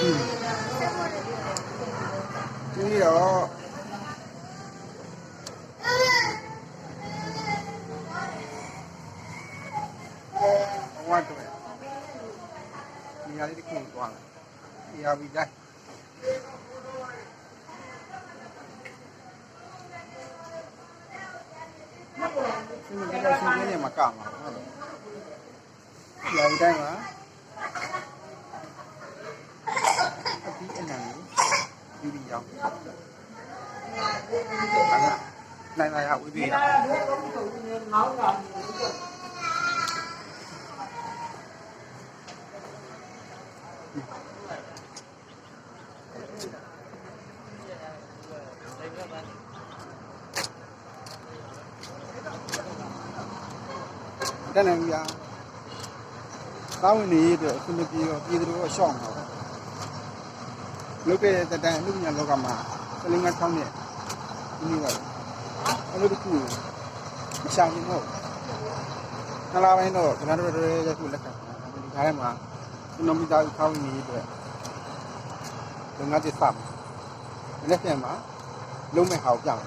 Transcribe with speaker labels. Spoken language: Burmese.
Speaker 1: ဒီတော့ဝတ်တယ်ဒီဟာလေးတစ်ခုသွားတယ်ဒီဟာပြီးတိုင်းဒီမှာကတော့ရှင်ပြင်းနေမှာကမှာဟုတ်တယ်ဒီဟာပြီးတိုင်းမှာဒီအနံကိုဒီရောက်နိုင်လာရဝိသေတာတန်းနေပြီလားသာဝင်နေရတဲ့အဆင်ပြေရောပြည်သူတို့ရှော့မှာလုပ်ခဲ့တဲ့တန်အမှုညာလောကမှာကလေးငါထောင်းနေဒီလိုပါအဲ့လိုတခုမချရင်တော့နလာပိုင်းတော့ကျွန်တော်တို့ရဲ့ခုလက်ခံဒီခါထဲမှာကျွန်တော်မိသားစုထောင်းနေရတဲ့လုံငါတစ်စပ်လက်ပြန်မှာလုံးမဲ့ဟာကိုပြောင်း